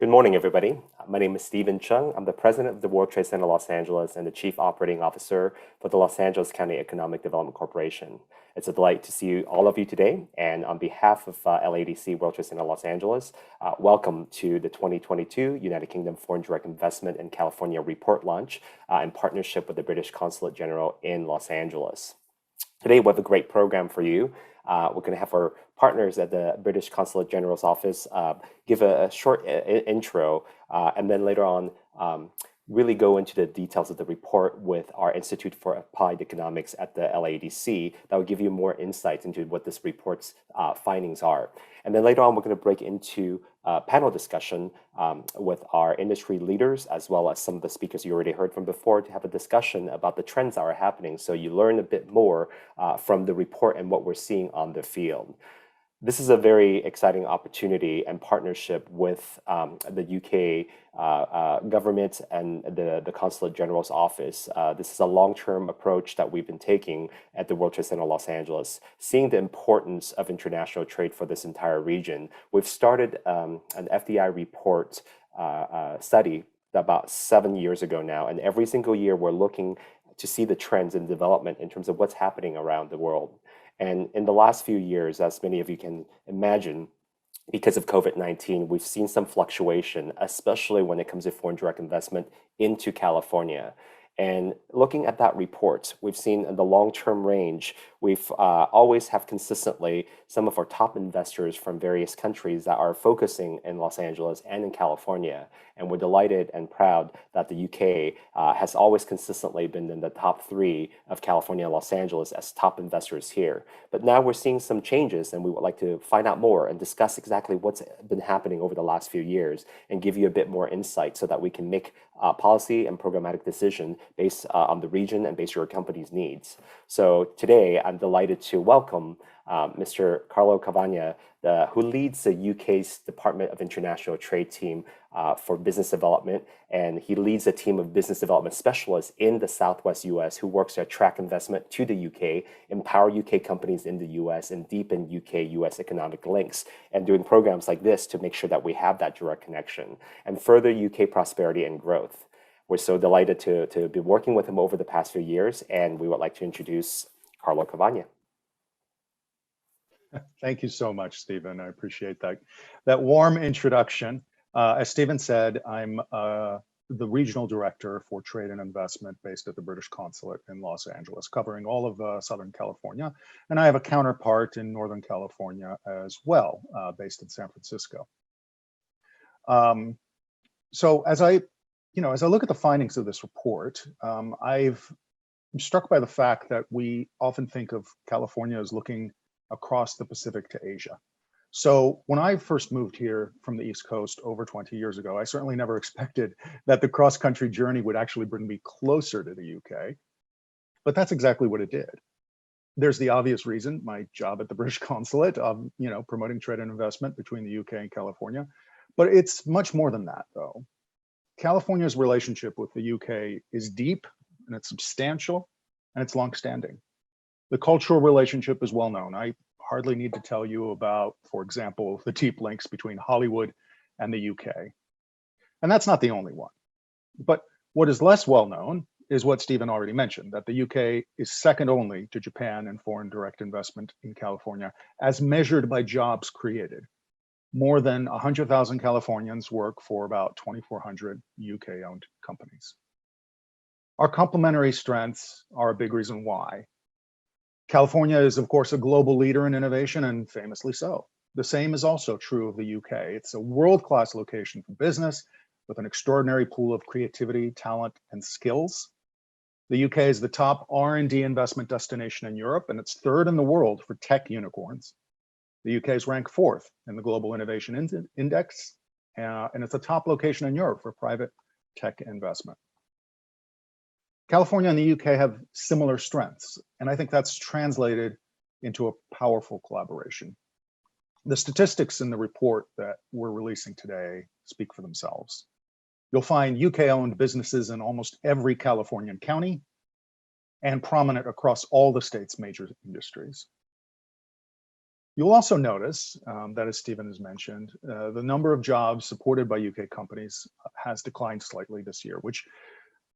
Good morning, everybody. My name is Stephen Chung. I'm the president of the World Trade Center Los Angeles and the chief operating officer for the Los Angeles County Economic Development Corporation. It's a delight to see all of you today. And on behalf of LADC World Trade Center Los Angeles, welcome to the 2022 United Kingdom Foreign Direct Investment in California report launch in partnership with the British Consulate General in Los Angeles. Today, we have a great program for you. We're going to have our partners at the British Consulate General's office give a short intro, and then later on, really go into the details of the report with our Institute for Applied Economics at the LADC that will give you more insights into what this report's findings are. And then later on, we're going to break into a panel discussion with our industry leaders, as well as some of the speakers you already heard from before, to have a discussion about the trends that are happening, so you learn a bit more from the report and what we're seeing on the field. This is a very exciting opportunity and partnership with the UK government and the Consulate General's office. This is a long-term approach that we've been taking at the World Trade Center Los Angeles, seeing the importance of international trade for this entire region. We've started an FDI report study about 7 years ago now, and every single year we're looking to see the trends in development in terms of what's happening around the world. And in the last few years, as many of you can imagine, because of COVID-19, we've seen some fluctuation, especially when it comes to foreign direct investment into California. And looking at that report, we've seen in the long-term range, we've always have consistently some of our top investors from various countries that are focusing in Los Angeles and in California. And we're delighted and proud that the UK has always consistently been in the top 3 of California and Los Angeles as top investors here. But now we're seeing some changes, and we would like to find out more and discuss exactly what's been happening over the last few years and give you a bit more insight so that we can make policy and programmatic decision based on the region and based on your company's needs. So today, I'm delighted to welcome Mr. Carlo Cavagna, who leads the UK's Department of International Trade team for business development, and he leads a team of business development specialists in the Southwest US who works to attract investment to the UK, empower UK companies in the US, and deepen UK-US economic links, and doing programs like this to make sure that we have that direct connection and further UK prosperity and growth. We're so delighted to be working with him over the past few years, and we would like to introduce Carlo Cavagna. Thank you so much, Stephen. I appreciate that warm introduction. As Stephen said, I'm the regional director for trade and investment based at the British Consulate in Los Angeles, covering all of Southern California. And I have a counterpart in Northern California as well, based in San Francisco. So as I look at the findings of this report, I'm struck by the fact that we often think of California as looking across the Pacific to Asia. So when I first moved here from the East Coast over 20 years ago, I certainly never expected that the cross-country journey would actually bring me closer to the UK, but that's exactly what it did. There's the obvious reason, my job at the British Consulate of, promoting trade and investment between the UK and California, but it's much more than that though. California's relationship with the UK is deep and it's substantial and it's longstanding. The cultural relationship is well known. I hardly need to tell you about, for example, the deep links between Hollywood and the UK. And that's not the only one. But what is less well known is what Stephen already mentioned, that the UK is second only to Japan in foreign direct investment in California, as measured by jobs created. More than 100,000 Californians work for about 2,400 UK-owned companies. Our complementary strengths are a big reason why. California is, of course, a global leader in innovation, and famously so. The same is also true of the UK. It's a world-class location for business with an extraordinary pool of creativity, talent, and skills. The UK is the top R&D investment destination in Europe, and it's third in the world for tech unicorns. The UK is ranked 4th in the Global Innovation Index, and it's a top location in Europe for private tech investment. California and the UK have similar strengths, and I think that's translated into a powerful collaboration. The statistics in the report that we're releasing today speak for themselves. You'll find UK-owned businesses in almost every Californian county and prominent across all the state's major industries. You'll also notice that, as Stephen has mentioned, the number of jobs supported by UK companies has declined slightly this year, which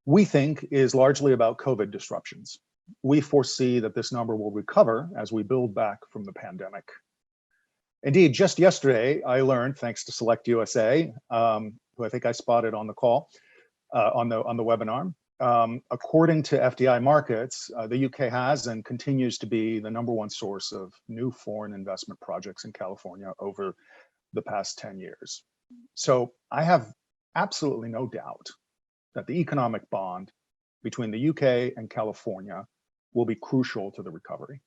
we think is largely about COVID disruptions. We foresee that this number will recover as we build back from the pandemic. Indeed, just yesterday, I learned, thanks to Select USA, who I think I spotted on the call, on the webinar, according to FDI Markets, the UK has and continues to be the #1 source of new foreign investment projects in California over the past 10 years. So I have absolutely no doubt that the economic bond between the UK and California will be crucial to the recovery.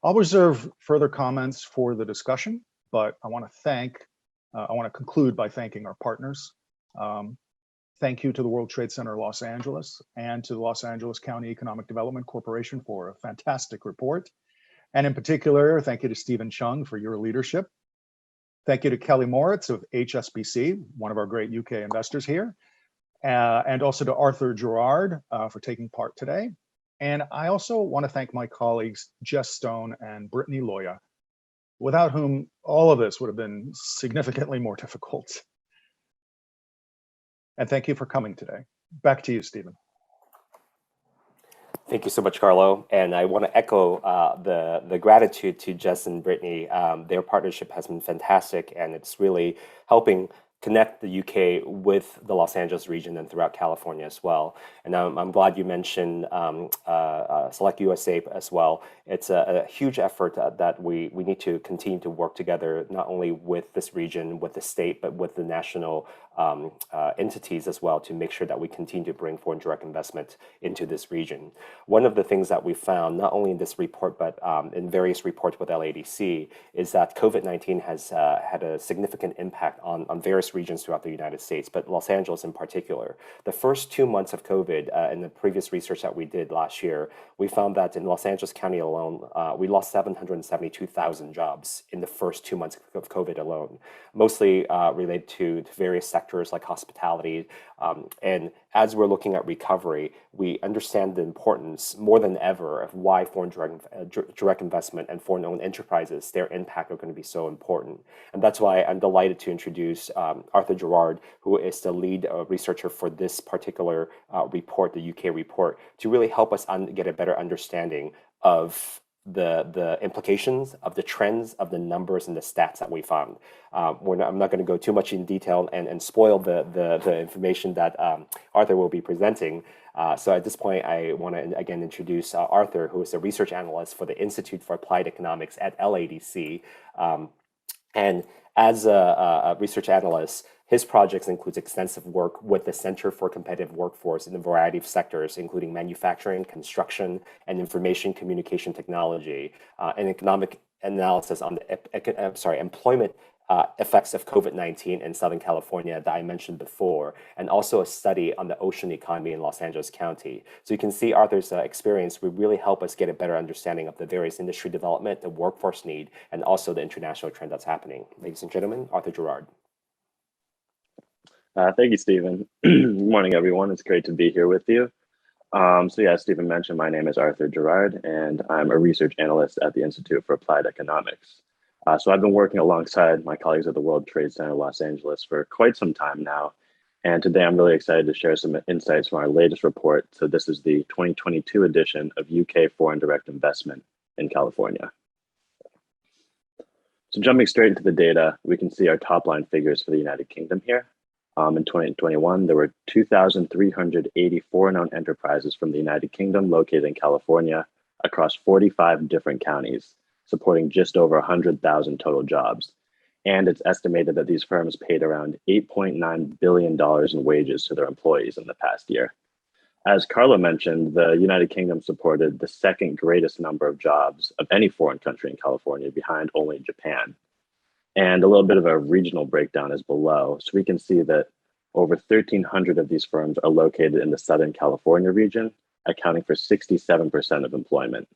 I'll reserve further comments for the discussion, but I want to conclude by thanking our partners. Thank you to the World Trade Center Los Angeles and to the Los Angeles County Economic Development Corporation for a fantastic report. And in particular, thank you to Stephen Chung for your leadership. Thank you to Kelly Moritz of HSBC, one of our great UK investors here, and also to Arthur Gerard for taking part today. And I also want to thank my colleagues, Jess Stone and Brittany Loya, without whom all of this would have been significantly more difficult. And thank you for coming today. Back to you, Stephen. Thank you so much, Carlo. And I want to echo the gratitude to Jess and Brittany. Their partnership has been fantastic, and it's really helping connect the UK with the Los Angeles region and throughout California as well. And I'm glad you mentioned Select USA as well. It's a huge effort that we need to continue to work together, not only with this region, with the state, but with the national entities as well, to make sure that we continue to bring foreign direct investment into this region. One of the things that we found, not only in this report, but in various reports with LADC, is that COVID-19 has had a significant impact on various regions throughout the United States, but Los Angeles in particular. The first 2 months of COVID, in the previous research that we did last year, we found that in Los Angeles County alone, we lost 772,000 jobs in the first 2 months of COVID alone, mostly related to various sectors like hospitality. And as we're looking at recovery, we understand the importance more than ever of why foreign direct investment and foreign-owned enterprises, their impact are going to be so important. And that's why I'm delighted to introduce Arthur Gerard, who is the lead researcher for this particular report, the UK report, to really help us get a better understanding of the implications of the trends of the numbers and the stats that we found. I'm not going to go too much in detail and spoil the information that Arthur will be presenting. So at this point, I want to again introduce Arthur, who is a research analyst for the Institute for Applied Economics at LADC. And as a research analyst, his projects includes extensive work with the Center for Competitive Workforce in a variety of sectors, including manufacturing, construction, and information communication technology, and economic analysis on the employment effects of COVID-19 in Southern California that I mentioned before, and also a study on the ocean economy in Los Angeles County. So you can see Arthur's experience will really help us get a better understanding of the various industry development, the workforce need, and also the international trend that's happening. Ladies and gentlemen, Arthur Gerard. Thank you, Stephen. Good morning, everyone. It's great to be here with you. So yeah, as Stephen mentioned, my name is Arthur Gerard, and I'm a research analyst at the Institute for Applied Economics. So I've been working alongside my colleagues at the World Trade Center Los Angeles for quite some time now. And today I'm really excited to share some insights from our latest report. So this is the 2022 edition of UK Foreign Direct Investment in California. So jumping straight into the data, we can see our top line figures for the United Kingdom here. In 2021, there were 2,380 foreign-owned enterprises from the United Kingdom located in California across 45 different counties, supporting just over 100,000 total jobs. And it's estimated that these firms paid around $8.9 billion in wages to their employees in the past year. As Carlo mentioned, the United Kingdom supported the second greatest number of jobs of any foreign country in California, behind only Japan. And a little bit of a regional breakdown is below. So we can see that over 1,300 of these firms are located in the Southern California region, accounting for 67% of employment.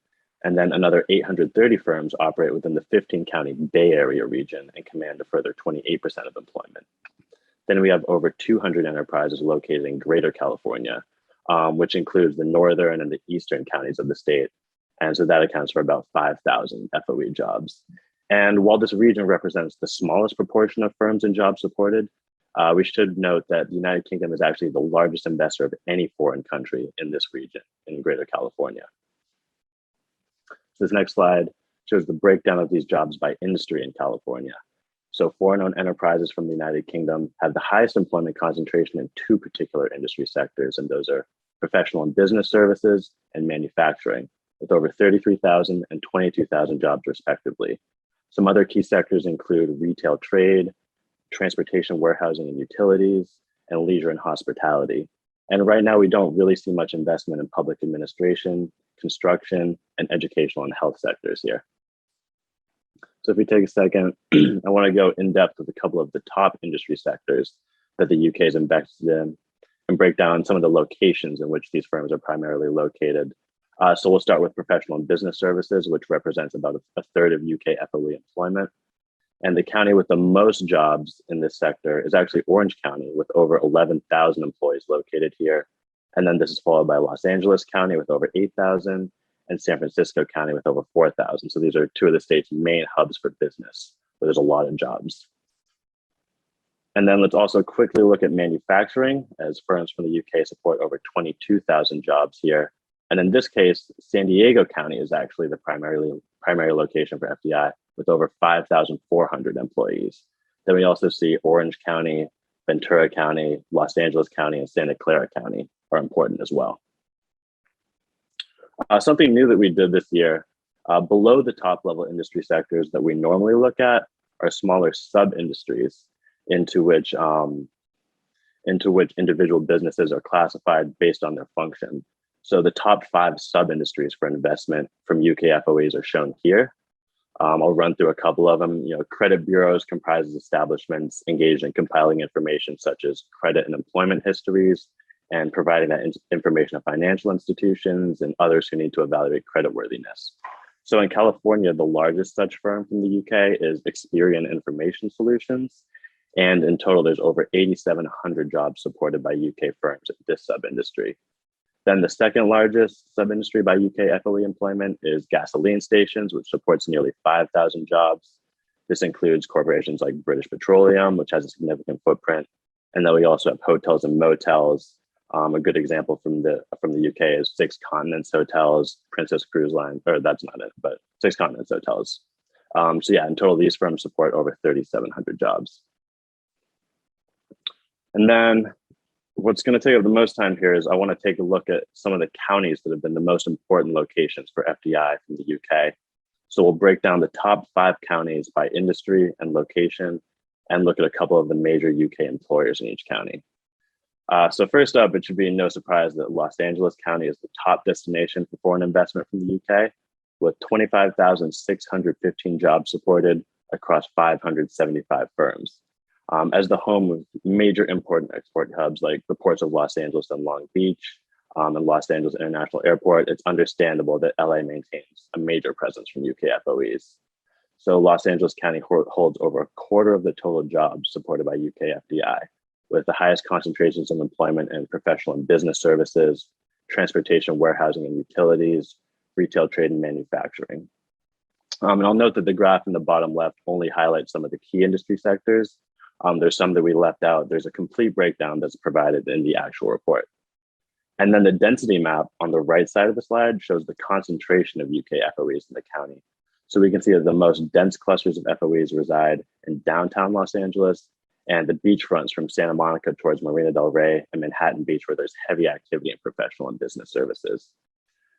And then another 830 firms operate within the 15-county Bay Area region and command a further 28% of employment. Then we have over 200 enterprises located in Greater California, which includes the northern and the eastern counties of the state. And so that accounts for about 5,000 FOE jobs. And while this region represents the smallest proportion of firms and jobs supported, we should note that the United Kingdom is actually the largest investor of any foreign country in this region, in Greater California. So this next slide shows the breakdown of these jobs by industry in California. So foreign-owned enterprises from the United Kingdom have the highest employment concentration in two particular industry sectors, and those are professional and business services and manufacturing, with over 33,000 and 22,000 jobs respectively. Some other key sectors include retail trade, transportation, warehousing and utilities, and leisure and hospitality. And right now, we don't really see much investment in public administration, construction, and educational and health sectors here. So if we take a second, I want to go in depth with a couple of the top industry sectors that the UK is invested in and break down some of the locations in which these firms are primarily located. So we'll start with professional and business services, which represents about a third of UK FOE employment. And the county with the most jobs in this sector is actually Orange County, with over 11,000 employees located here. And then this is followed by Los Angeles County with over 8,000 and San Francisco County with over 4,000. So these are two of the state's main hubs for business, where there's a lot of jobs. And then let's also quickly look at manufacturing, as firms from the UK support over 22,000 jobs here. And in this case, San Diego County is actually the primary location for FDI, with over 5,400 employees. Then we also see Orange County, Ventura County, Los Angeles County, and Santa Clara County are important as well. Something new that we did this year, below the top level industry sectors that we normally look at are smaller sub-industries into which individual businesses are classified based on their function. So the top 5 sub-industries for investment from UK FOEs are shown here. I'll run through a couple of them. Credit bureaus comprises establishments engaged in compiling information such as credit and employment histories and providing that information to financial institutions and others who need to evaluate creditworthiness. So in California, the largest such firm from the UK is Experian Information Solutions. And in total, there's over 8,700 jobs supported by UK firms in this sub-industry. Then the second largest sub-industry by UK FOE employment is gasoline stations, which supports nearly 5,000 jobs. This includes corporations like British Petroleum, which has a significant footprint. And then we also have hotels and motels. A good example from the UK is Six Continents Hotels, Princess Cruise Line, or that's not it, but Six Continents Hotels. So yeah, in total, these firms support over 3,700 jobs. And then what's going to take up the most time here is I want to take a look at some of the counties that have been the most important locations for FDI from the UK. So we'll break down the top 5 counties by industry and location and look at a couple of the major UK employers in each county. So first up, it should be no surprise that Los Angeles County is the top destination for foreign investment from the UK, with 25,615 jobs supported across 575 firms. As the home of major import and export hubs like the ports of Los Angeles and Long Beach and Los Angeles International Airport, it's understandable that LA maintains a major presence from UK FOEs. So Los Angeles County holds over a quarter of the total jobs supported by UK FDI, with the highest concentrations of employment in professional and business services, transportation, warehousing and utilities, retail trade and manufacturing. And I'll note that the graph in the bottom left only highlights some of the key industry sectors. There's some that we left out. There's a complete breakdown that's provided in the actual report. And then the density map on the right side of the slide shows the concentration of UK FOEs in the county. So we can see that the most dense clusters of FOEs reside in downtown Los Angeles and the beachfronts from Santa Monica towards Marina del Rey and Manhattan Beach, where there's heavy activity in professional and business services.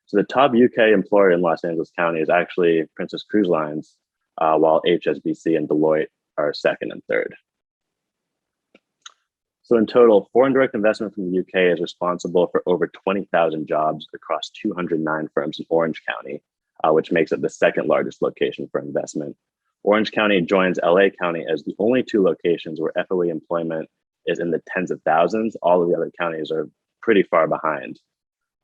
So the top UK employer in Los Angeles County is actually Princess Cruise Lines, while HSBC and Deloitte are second and third. So in total, foreign direct investment from the UK is responsible for over 20,000 jobs across 209 firms in Orange County, which makes it the second largest location for investment. Orange County joins LA County as the only 2 locations where FOE employment is in the tens of thousands. All of the other counties are pretty far behind.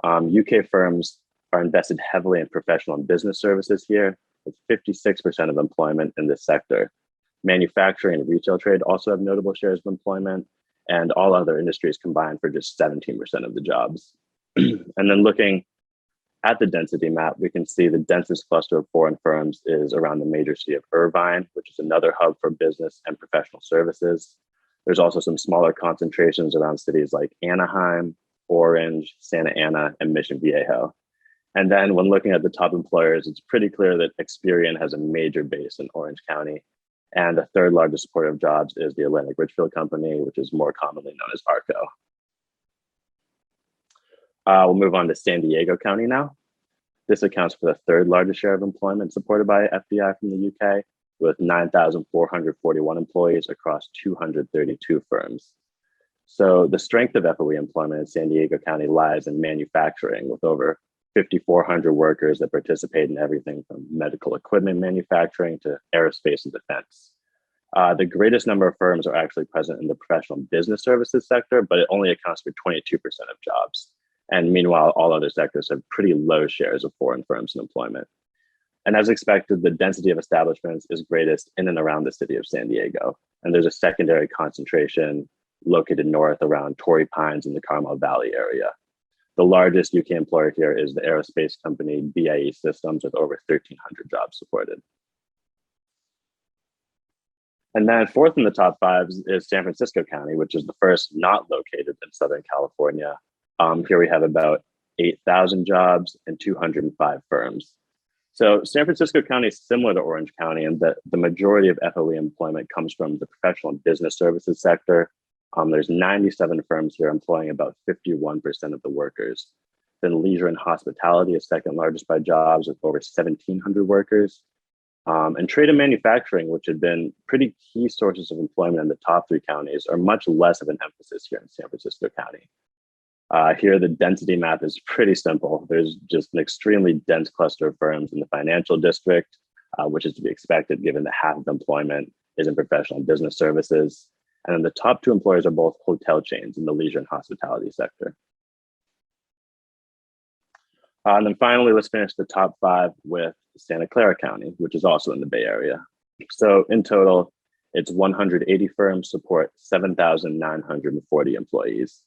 UK firms are invested heavily in professional and business services here, with 56% of employment in this sector. Manufacturing and retail trade also have notable shares of employment, and all other industries combined for just 17% of the jobs. And then looking at the density map, we can see the densest cluster of foreign firms is around the major city of Irvine, which is another hub for business and professional services. There's also some smaller concentrations around cities like Anaheim, Orange, Santa Ana, and Mission Viejo. And then when looking at the top employers, it's pretty clear that Experian has a major base in Orange County. And the third largest supporter of jobs is the Atlantic Richfield Company, which is more commonly known as ARCO. We'll move on to San Diego County now. This accounts for the third largest share of employment supported by FDI from the UK, with 9,441 employees across 232 firms. So the strength of FOE employment in San Diego County lies in manufacturing, with over 5,400 workers that participate in everything from medical equipment manufacturing to aerospace and defense. The greatest number of firms are actually present in the professional business services sector, but it only accounts for 22% of jobs. And meanwhile, all other sectors have pretty low shares of foreign firms in employment. And as expected, the density of establishments is greatest in and around the city of San Diego. And there's a secondary concentration located north around Torrey Pines in the Carmel Valley area. The largest UK employer here is the aerospace company BAE Systems, with over 1,300 jobs supported. And then fourth in the top five is San Francisco County, which is the first not located in Southern California. Here we have about 8,000 jobs and 205 firms. So San Francisco County is similar to Orange County in that the majority of FOE employment comes from the professional and business services sector. There's 97 firms here employing about 51% of the workers. Then leisure and hospitality is second largest by jobs with over 1,700 workers. And trade and manufacturing, which had been pretty key sources of employment in the top three counties, are much less of an emphasis here in San Francisco County. Here, the density map is pretty simple. There's just an extremely dense cluster of firms in the financial district, which is to be expected given that half of employment is in professional and business services. And then the top two employers are both hotel chains in the leisure and hospitality sector. And then finally, let's finish the top five with Santa Clara County, which is also in the Bay Area. So in total, it's 180 firms support 7,940 employees.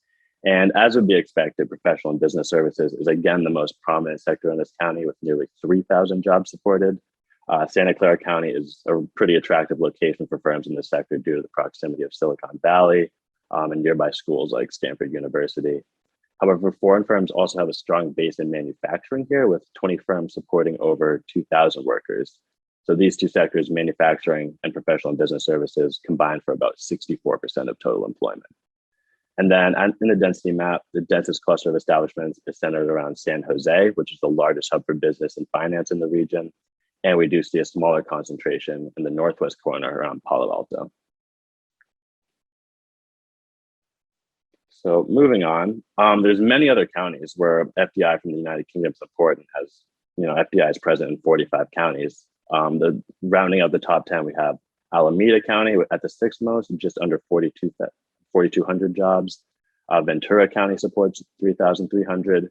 And as would be expected, professional and business services is again the most prominent sector in this county with nearly 3,000 jobs supported. Santa Clara County is a pretty attractive location for firms in this sector due to the proximity of Silicon Valley and nearby schools like Stanford University. However, foreign firms also have a strong base in manufacturing here, with 20 firms supporting over 2,000 workers. So these two sectors, manufacturing and professional and business services, combine for about 64% of total employment. And then in the density map, the densest cluster of establishments is centered around San Jose, which is the largest hub for business and finance in the region. And we do see a smaller concentration in the northwest corner around Palo Alto. So moving on, there's many other counties where FDI from the United Kingdom is important, as FDI is present in 45 counties. The rounding out the top 10, we have Alameda County at the sixth most, just under 4,200 jobs. Ventura County supports 3,300.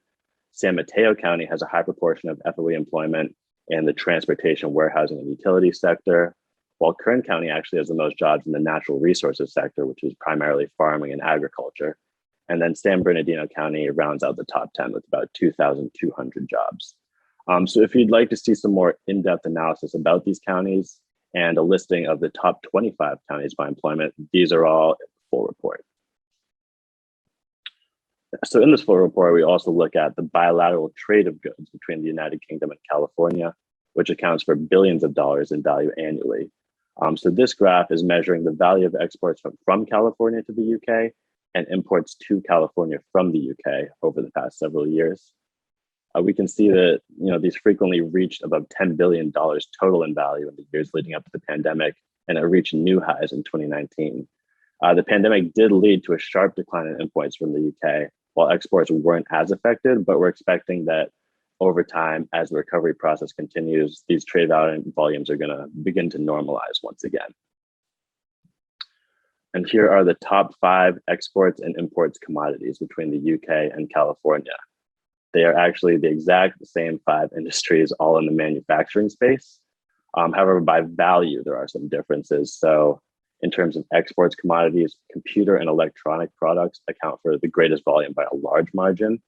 San Mateo County has a high proportion of FOE employment in the transportation, warehousing, and utility sector, while Kern County actually has the most jobs in the natural resources sector, which is primarily farming and agriculture. And then San Bernardino County rounds out the top 10 with about 2,200 jobs. So if you'd like to see some more in-depth analysis about these counties and a listing of the top 25 counties by employment, these are all in the full report. So in this full report, we also look at the bilateral trade of goods between the United Kingdom and California, which accounts for billions of dollars in value annually. So this graph is measuring the value of exports from California to the UK and imports to California from the UK over the past several years. We can see that these frequently reached above $10 billion total in value in the years leading up to the pandemic, and it reached new highs in 2019. The pandemic did lead to a sharp decline in imports from the UK, while exports weren't as affected, but we're expecting that over time, as the recovery process continues, these trade volumes are going to begin to normalize once again. And here are the top 5 exports and imports commodities between the UK and California. They are actually the exact same 5 industries, all in the manufacturing space. However, by value, there are some differences. So in terms of exports commodities, computer and electronic products account for the greatest volume by a large margin,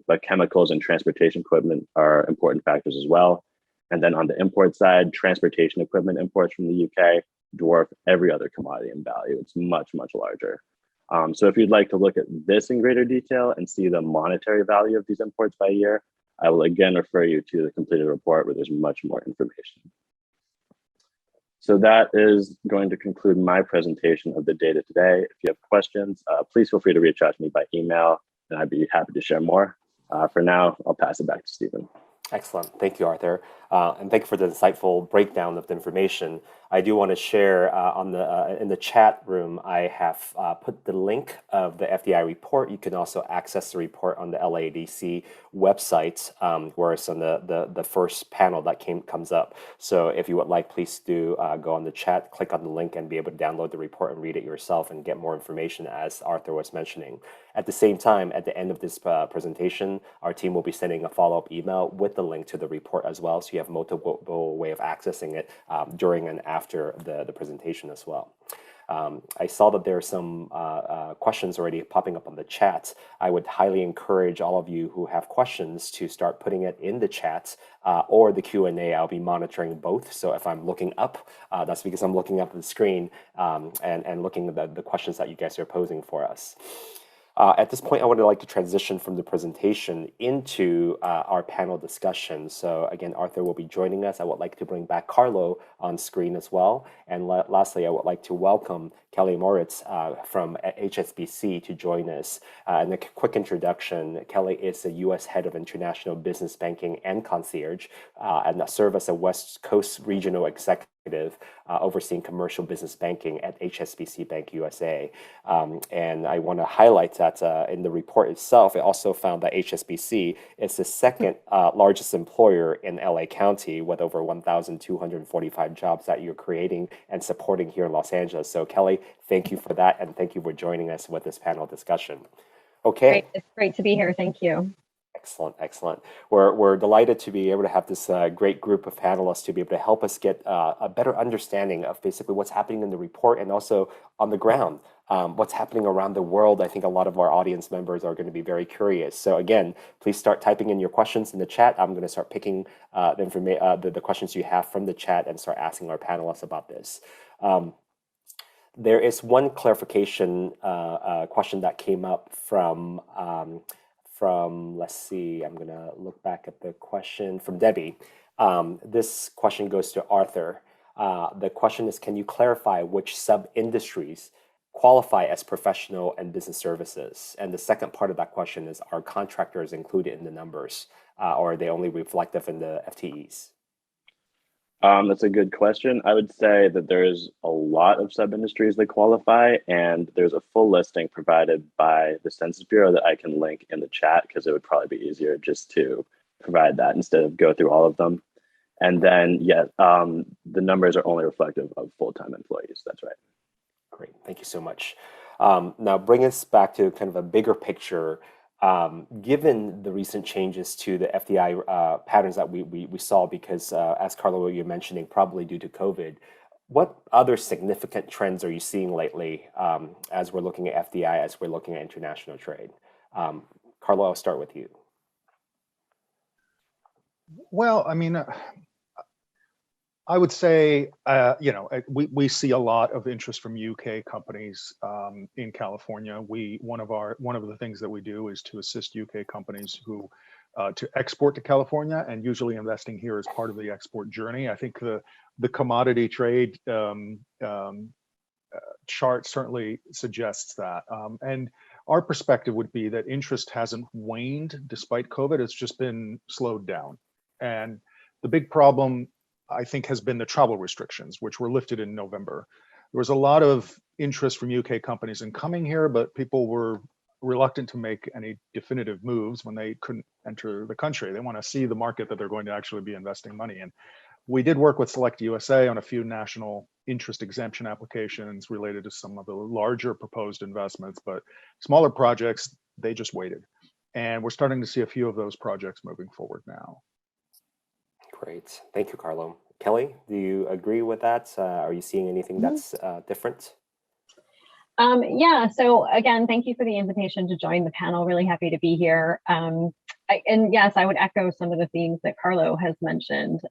but chemicals and transportation equipment are important factors as well. And then on the import side, transportation equipment imports from the UK dwarf every other commodity in value. It's much, much larger. So if you'd like to look at this in greater detail and see the monetary value of these imports by year, I will again refer you to the completed report where there's much more information. So that is going to conclude my presentation of the data today. If you have questions, please feel free to reach out to me by email, and I'd be happy to share more. For now, I'll pass it back to Stephen. Excellent. Thank you, Arthur. And thank you for the insightful breakdown of the information. I do want to share in the chat room, I have put the link of the FDI report. You can also access the report on the LADC website, where it's on the first panel that comes up. So if you would like, please do go on the chat, click on the link, and be able to download the report and read it yourself and get more information, as Arthur was mentioning. At the same time, at the end of this presentation, our team will be sending a follow-up email with the link to the report as well, so you have multiple way of accessing it during and after the presentation as well. I saw that there are some questions already popping up on the chat. I would highly encourage all of you who have questions to start putting it in the chat or the Q&A. I'll be monitoring both. So if I'm looking up, that's because I'm looking up at the screen and looking at the questions that you guys are posing for us. At this point, I would like to transition from the presentation into our panel discussion. So again, Arthur will be joining us. I would like to bring back Carlo on screen as well. And lastly, I would like to welcome Kelly Moritz from HSBC to join us. And a quick introduction, Kelly is the U.S. Head of International Business Banking and Concierge, and serves as a West Coast Regional Executive overseeing commercial business banking at HSBC Bank USA. And I want to highlight that in the report itself, it also found that HSBC is the second largest employer in LA County, with over 1,245 jobs that you're creating and supporting here in Los Angeles. So Kelly, thank you for that, and thank you for joining us with this panel discussion. Okay. Great. It's great to be here. Thank you. Excellent, excellent. We're delighted to be able to have this great group of panelists to be able to help us get a better understanding of basically what's happening in the report and also on the ground, what's happening around the world. I think a lot of our audience members are going to be very curious. So again, please start typing in your questions in the chat. I'm going to start picking the questions you have from the chat and start asking our panelists about this. There is one clarification question that came up from, let's see, I'm going to look back at the question from Debbie. This question goes to Arthur. The question is, can you clarify which sub-industries qualify as professional and business services? And the second part of that question is, are contractors included in the numbers, or are they only reflective in the FTEs? That's a good question. I would say that there's a lot of sub-industries that qualify, and there's a full listing provided by the Census Bureau that I can link in the chat, because it would probably be easier just to provide that instead of go through all of them. And then, yeah, the numbers are only reflective of full-time employees. That's right. Great, thank you so much. Now, bring us back to kind of a bigger picture. Given the recent changes to the FDI patterns that we saw, because as Carlo, you're mentioning, probably due to COVID, what other significant trends are you seeing lately as we're looking at FDI, as we're looking at international trade? Carlo, I'll start with you. Well, I mean, I would say, we see a lot of interest from UK companies in California. One of the things that we do is to assist UK companies who to export to California, and usually investing here is part of the export journey. I think the commodity trade chart certainly suggests that. And our perspective would be that interest hasn't waned despite COVID. It's just been slowed down. And the big problem, I think, has been the travel restrictions, which were lifted in November. There was a lot of interest from UK companies in coming here, but people were reluctant to make any definitive moves when they couldn't enter the country. They want to see the market that they're going to actually be investing money in. We did work with Select USA on a few national interest exemption applications related to some of the larger proposed investments, but smaller projects, they just waited. And we're starting to see a few of those projects moving forward now. Great. Thank you, Carlo. Kelly, do you agree with that? Are you seeing anything that's different? Yeah, so again, thank you for the invitation to join the panel. Really happy to be here. And yes, I would echo some of the themes that Carlo has mentioned.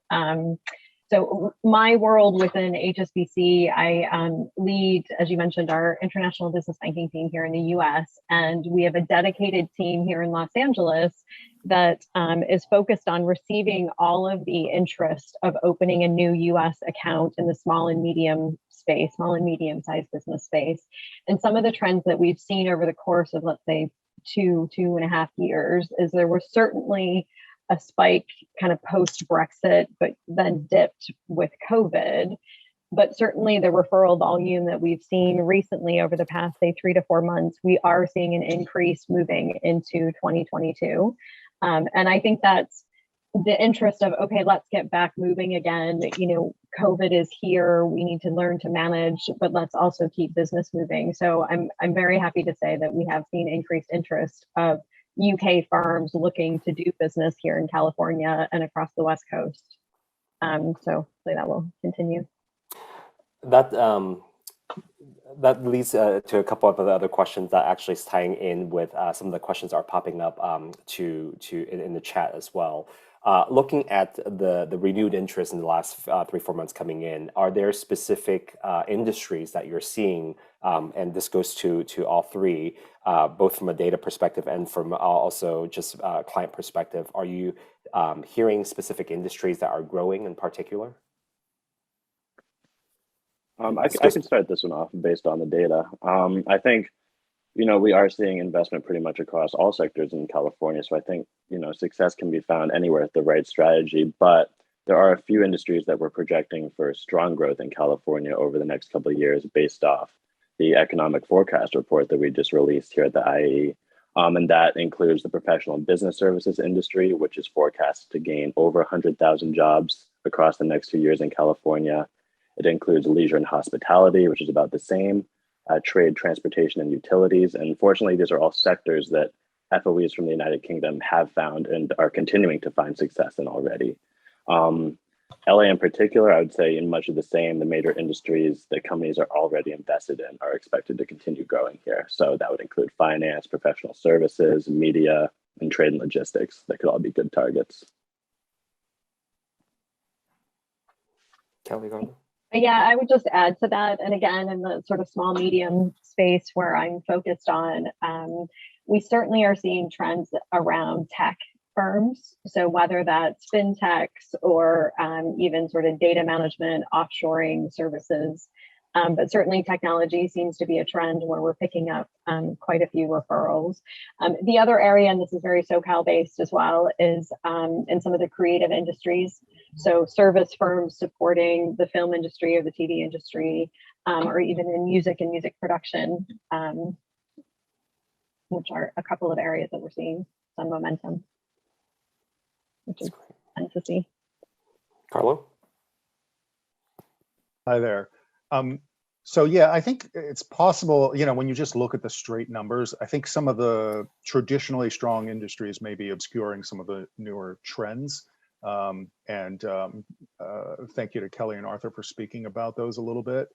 So my world within HSBC, I lead, as you mentioned, our international business banking team here in the US, and we have a dedicated team here in Los Angeles that is focused on receiving all of the interest of opening a new US account in the small and medium space, small and medium sized business space. And some of the trends that we've seen over the course of, let's say, 2.5 years is there was certainly a spike kind of post Brexit, but then dipped with COVID. But certainly the referral volume that we've seen recently over the past, say, 3 to 4 months, we are seeing an increase moving into 2022. And I think that's the interest of, okay, let's get back moving again. COVID is here. We need to learn to manage, but let's also keep business moving. So I'm very happy to say that we have seen increased interest of UK firms looking to do business here in California and across the West Coast. So hopefully that will continue. That that leads to a couple of the other questions that actually is tying in with some of the questions are popping up in the chat as well. Looking at the renewed interest in the last 3-4 months coming in, are there specific industries that you're seeing, and this goes to all three, both from a data perspective and from also just client perspective? Are you hearing specific industries that are growing in particular? I can start this one off based on the data. I think, we are seeing investment pretty much across all sectors in California. So I think, success can be found anywhere with the right strategy. But there are a few industries that we're projecting for strong growth in California over the next couple of years based off the economic forecast report that we just released here at the IAE. And that includes the professional and business services industry, which is forecast to gain over 100,000 jobs across the next 2 years in California. It includes leisure and hospitality, which is about the same, trade, transportation, and utilities. And fortunately, these are all sectors that FOEs from the United Kingdom have found and are continuing to find success in already. LA in particular, I would say in much of the same, the major industries that companies are already invested in are expected to continue growing here. So that would include finance, professional services, media, and trade and logistics. That could all be good targets. Kelly, go. Yeah, I would just add to that. And again, in the sort of small, medium space where I'm focused on, we certainly are seeing trends around tech firms. So whether that's fintechs or even sort of data management, offshoring services, but certainly technology seems to be a trend where we're picking up quite a few referrals. The other area, and this is very SoCal based as well, is in some of the creative industries. So service firms supporting the film industry or the TV industry, or even in music and music production, which are a couple of areas that we're seeing some momentum, which is fun to see. Carlo? Hi there. So yeah, I think it's possible, when you just look at the straight numbers, I think some of the traditionally strong industries may be obscuring some of the newer trends. Thank you to Kelly and Arthur for speaking about those a little bit.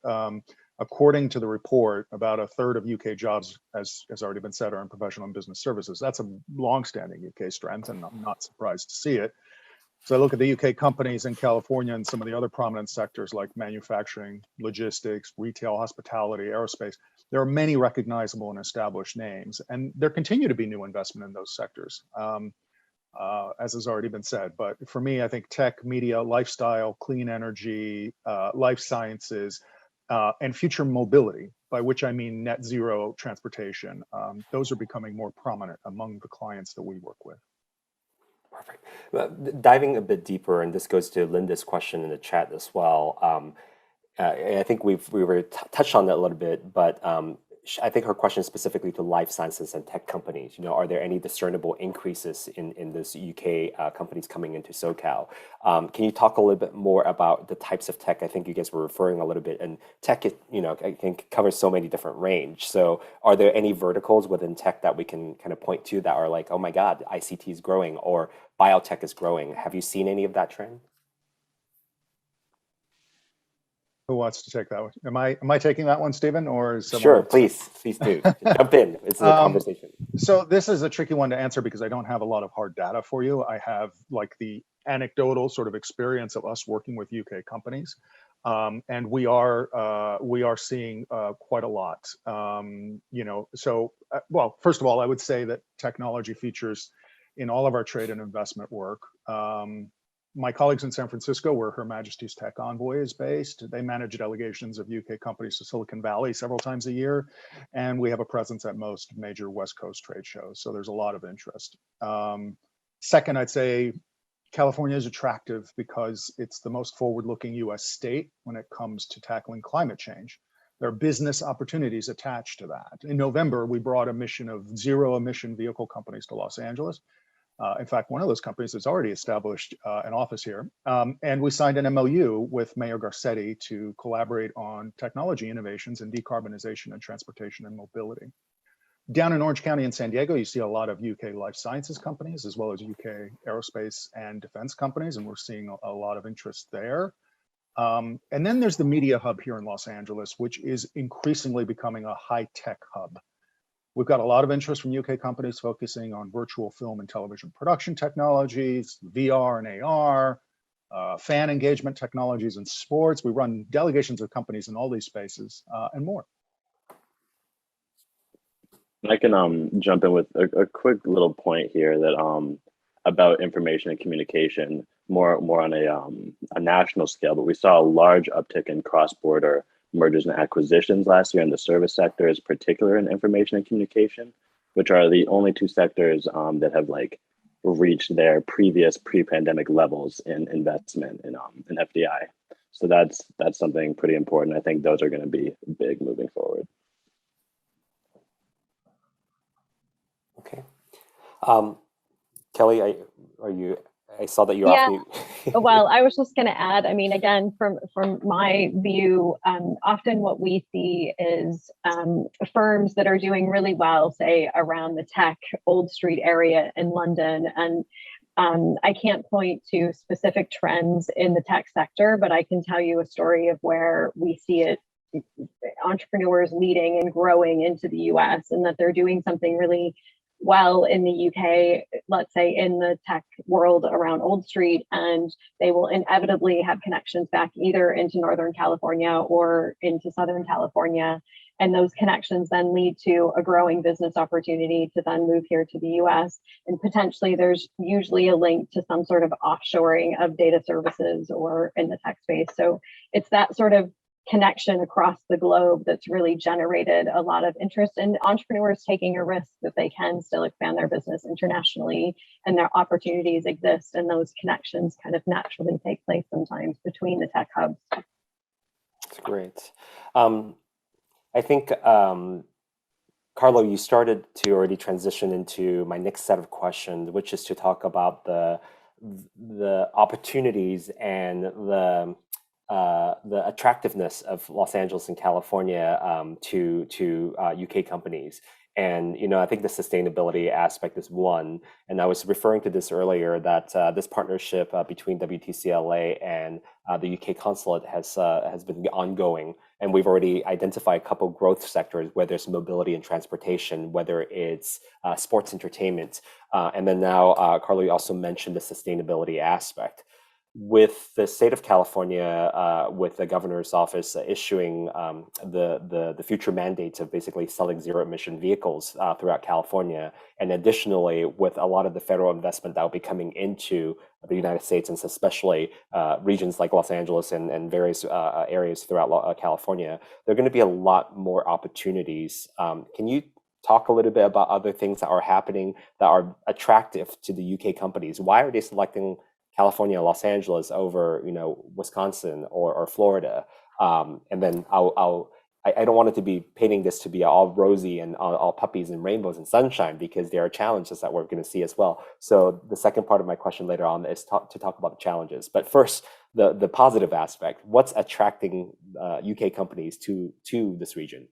According to the report, about a third of UK jobs, as has already been said, are in professional and business services. That's a longstanding UK strength, and I'm not surprised to see it. So I look at the UK companies in California and some of the other prominent sectors like manufacturing, logistics, retail, hospitality, aerospace. There are many recognizable and established names, and there continue to be new investment in those sectors, as has already been said. But for me, I think tech, media, lifestyle, clean energy, life sciences, and future mobility, by which I mean net zero transportation, those are becoming more prominent among the clients that we work with. Perfect. Diving a bit deeper, and this goes to Linda's question in the chat as well. I think we were touched on that a little bit, but I think her question is specifically to life sciences and tech companies. Are there any discernible increases in this UK companies coming into SoCal? Can you talk a little bit more about the types of tech? I think you guys were referring a little bit, and tech, I think covers so many different range. So are there any verticals within tech that we can kind of point to that are like, oh my God, ICT is growing or biotech is growing? Have you seen any of that trend? Who wants to take that one? Am I taking that one, Stephen, or is someone Sure, else? please do. Jump in. It's a conversation. So this is a tricky one to answer because I don't have a lot of hard data for you. I have like the anecdotal sort of experience of us working with UK companies. And we are seeing quite a lot. Well, first of all, I would say that technology features in all of our trade and investment work. My colleagues in San Francisco, where Her Majesty's Tech Envoy is based, they manage delegations of UK companies to Silicon Valley several times a year, and we have a presence at most major West Coast trade shows. So there's a lot of interest. Second, I'd say California is attractive because it's the most forward-looking US state when it comes to tackling climate change. There are business opportunities attached to that. In November, we brought a mission of zero-emission vehicle companies to Los Angeles. In fact, one of those companies has already established an office here. And we signed an MOU with Mayor Garcetti to collaborate on technology innovations in decarbonization and transportation and mobility. Down in Orange County and San Diego, you see a lot of UK life sciences companies, as well as UK aerospace and defense companies, and we're seeing a lot of interest there. And then there's the media hub here in Los Angeles, which is increasingly becoming a high-tech hub. We've got a lot of interest from UK companies focusing on virtual film and television production technologies, VR and AR, fan engagement technologies in sports. We run delegations of companies in all these spaces and more. I can jump in with a quick little point here that about information and communication, more on a national scale. But we saw a large uptick in cross-border mergers and acquisitions last year in the service sector, is particular in information and communication, which are the only two sectors that have like reached their previous pre-pandemic levels in investment in FDI. So that's something pretty important. I think those are going to be big moving forward. Okay. Kelly, I saw that you're off mute. Well, I was just going to add, I mean, again, from my view, often what we see is firms that are doing really well, say around the tech Old Street area in London. And I can't point to specific trends in the tech sector, but I can tell you a story of where we see it, entrepreneurs leading and growing into the US, and that they're doing something really well in the UK, let's say in the tech world around Old Street, and they will inevitably have connections back either into Northern California or into Southern California. And those connections then lead to a growing business opportunity to then move here to the US. And potentially there's usually a link to some sort of offshoring of data services or in the tech space. So it's that sort of connection across the globe that's really generated a lot of interest in entrepreneurs taking a risk that they can still expand their business internationally, and their opportunities exist, and those connections kind of naturally take place sometimes between the tech hubs. That's great. I think, Carlo, you started to already transition into my next set of questions, which is to talk about the opportunities and the attractiveness of Los Angeles and California to UK companies. And, you know, I think the sustainability aspect is one. And I was referring to this earlier, that this partnership between WTC-LA and the UK consulate has been ongoing. And we've already identified a couple growth sectors, whether it's mobility and transportation, whether it's sports entertainment. And then now, Carlo, you also mentioned the sustainability aspect. With the state of California, with the governor's office issuing the future mandates of basically selling zero-emission vehicles throughout California, and additionally with a lot of the federal investment that will be coming into the United States, and especially regions like Los Angeles and various areas throughout California, there are going to be a lot more opportunities. Can you talk a little bit about other things that are happening that are attractive to the UK companies? Why are they selecting California, Los Angeles over, you know, Wisconsin or Florida? And then I don't want it to be painting this to be all rosy and all puppies and rainbows and sunshine, because there are challenges that we're going to see as well. So the second part of my question later on is to talk about the challenges. But first, the positive aspect. What's attracting UK companies to this region?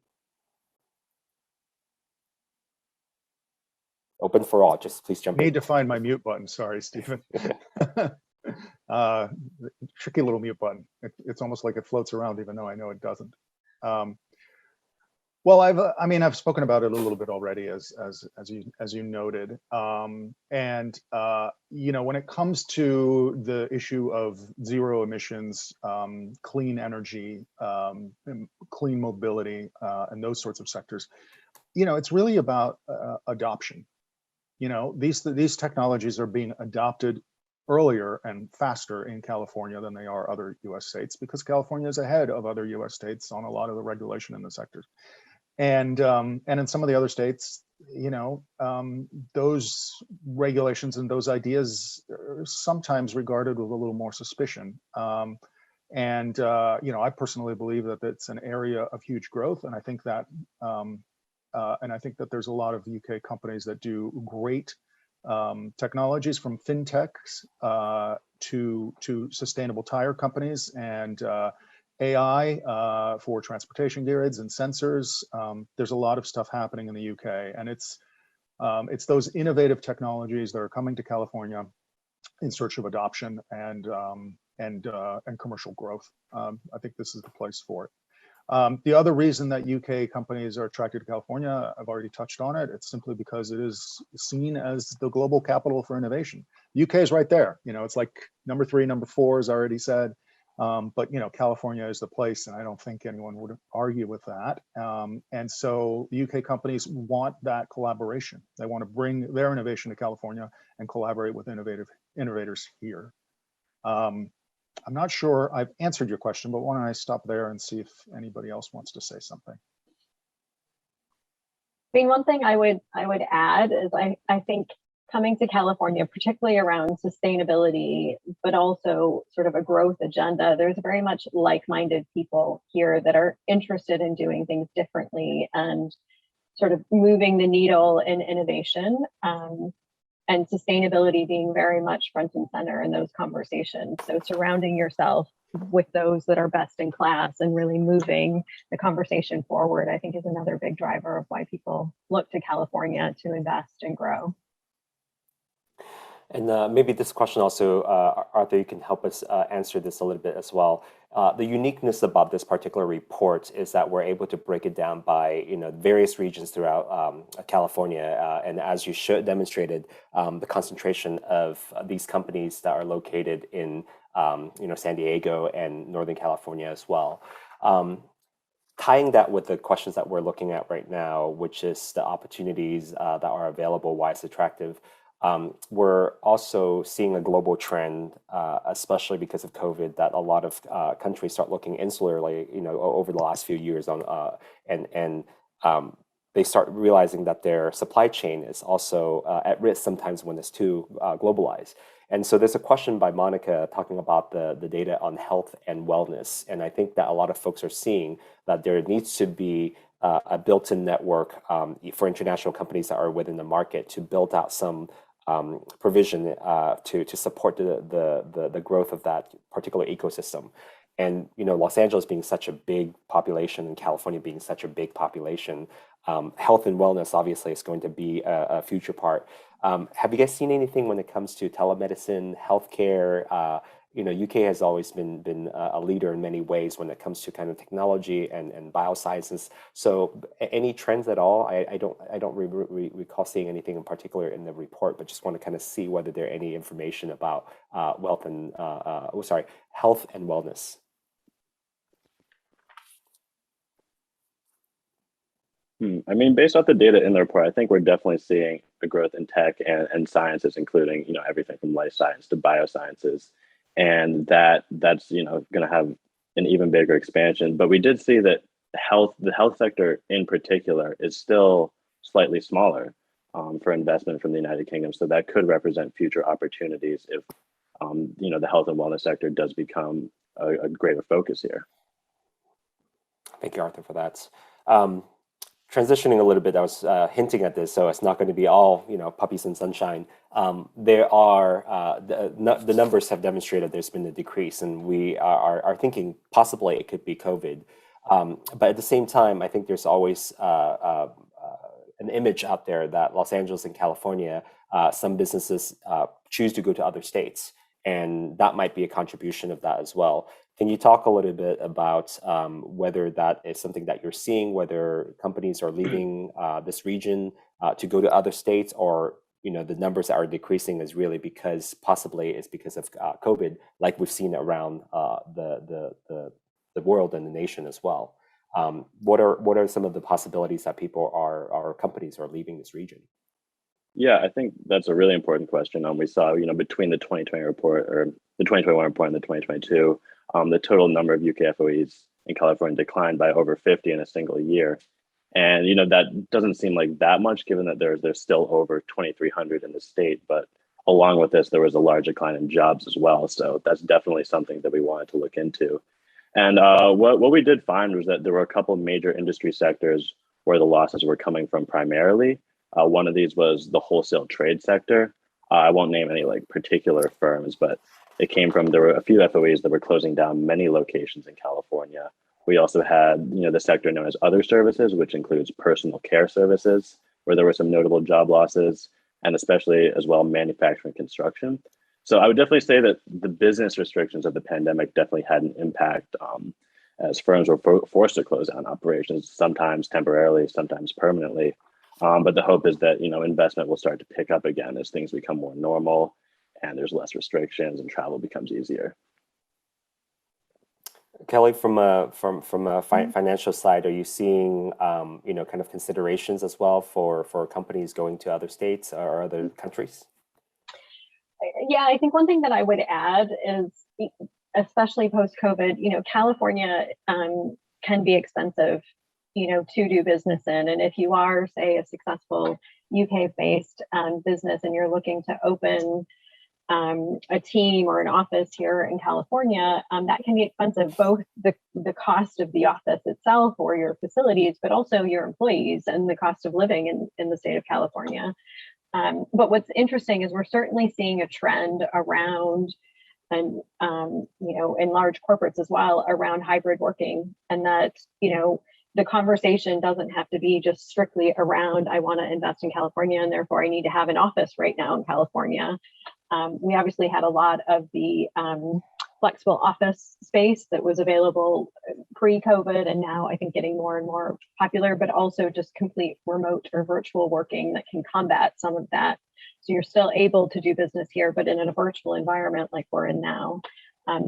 Open for all. Just please jump in. Need to find my mute button. Sorry, Stephen. Uh, Tricky little mute button. It's almost like it floats around, even though I know it doesn't. Well, I mean, I've spoken about it a little bit already, as you noted, and when it comes to the issue of zero emissions, clean energy, clean mobility, and those sorts of sectors, it's really about adoption. These technologies are being adopted earlier and faster in California than they are other U.S. states, because California is ahead of other U.S. states on a lot of the regulation in the sectors. And in some of the other states, those regulations and those ideas are sometimes regarded with a little more suspicion. I personally believe that it's an area of huge growth, and I think that there's a lot of UK companies that do great technologies, from fintechs to sustainable tire companies, and AI for transportation grids and sensors. There's a lot of stuff happening in the UK, and it's those innovative technologies that are coming to California in search of adoption and commercial growth. I think this is the place for it. The other reason that UK companies are attracted to California, I've already touched on it. It's simply because it is seen as the global capital for innovation. UK is right there. It's like number 3, number 4 is already said. But California is the place, and I don't think anyone would argue with that. And so the UK companies want that collaboration. They want to bring their innovation to California and collaborate with innovators here. I'm not sure I've answered your question, but why don't I stop there and see if anybody else wants to say something? I mean, one thing I would add is I think coming to California, particularly around sustainability, but also sort of a growth agenda, there's very much like-minded people here that are interested in doing things differently and sort of moving the needle in innovation, and sustainability being very much front and center in those conversations. So surrounding yourself with those that are best in class and really moving the conversation forward, I think, is another big driver of why people look to California to invest and grow. And maybe this question also, Arthur, you can help us answer this a little bit as well. The uniqueness about this particular report is that we're able to break it down by various regions throughout California, and as you demonstrated, the concentration of these companies that are located in San Diego and Northern California as well. Tying that with the questions that we're looking at right now, which is the opportunities that are available, why it's attractive. We're also seeing a global trend, especially because of COVID, that a lot of countries start looking insularly, over the last few years on, and they start realizing that their supply chain is also at risk sometimes when it's too globalized. And so there's a question by Monica talking about the data on health and wellness, and I think that a lot of folks are seeing that there needs to be a built-in network for international companies that are within the market to build out some provision to support the growth of that particular ecosystem. And Los Angeles being such a big population and California being such a big population, health and wellness obviously is going to be a future part. Have you guys seen anything when it comes to telemedicine, healthcare? UK has always been a leader in many ways when it comes to kind of technology and biosciences. So any trends at all? I don't recall seeing anything in particular in the report, but just want to kind of see whether there are any information about health and wellness. I mean, based off the data in the report, I think we're definitely seeing a growth in tech and sciences, including everything from life science to biosciences, and that's going to have an even bigger expansion. But we did see that the health sector in particular is still slightly smaller for investment from the United Kingdom. So that could represent future opportunities if the health and wellness sector does become a greater focus here. Thank you, Arthur, for that. Transitioning a little bit, I was hinting at this, so it's not going to be all puppies and sunshine. There are the numbers have demonstrated there's been a decrease, and we are thinking possibly it could be COVID. But at the same time, I think there's always an image out there that Los Angeles and California, some businesses choose to go to other states. and that might be a contribution of that as well. Can you talk a little bit about whether that is something that you're seeing, whether companies are leaving this region to go to other states, or the numbers that are decreasing is really because possibly it's because of COVID, like we've seen around the world and the nation as well. What are some of the possibilities that people or companies are leaving this region? Yeah, I think that's a really important question. We saw, between the 2020 report or the 2021 report and the 2022, the total number of UK FOEs in California declined by over 50 in a single year. And, that doesn't seem like that much given that there's still over 2,300 in the state. But along with this, there was a large decline in jobs as well. So that's definitely something that we wanted to look into. And what we did find was that there were a couple of major industry sectors where the losses were coming from primarily. One of these was the wholesale trade sector. I won't name any particular firms, but there were a few FOEs that were closing down many locations in California. We also had, the sector known as other services, which includes personal care services, where there were some notable job losses, and especially as well manufacturing construction. So I would definitely say that the business restrictions of the pandemic definitely had an impact as firms were forced to close down operations, sometimes temporarily, sometimes permanently. But the hope is that, investment will start to pick up again as things become more normal and there's less restrictions and travel becomes easier. Kelly, from a financial side, are you seeing kind of considerations as well for companies going to other states or other countries? Yeah, I think one thing that I would add is, especially post-COVID, California can be expensive, to do business in. And if you are, say, a successful UK-based business and you're looking to open a team or an office here in California, that can be expensive, both the cost of the office itself or your facilities, but also your employees and the cost of living in the state of California. But what's interesting is we're certainly seeing a trend around, and in large corporates as well, around hybrid working, and that the conversation doesn't have to be just strictly around, I want to invest in California and therefore I need to have an office right now in California. We obviously had a lot of the flexible office space that was available pre-COVID, and now I think getting more and more popular, but also just complete remote or virtual working that can combat some of that. So you're still able to do business here, but in a virtual environment like we're in now.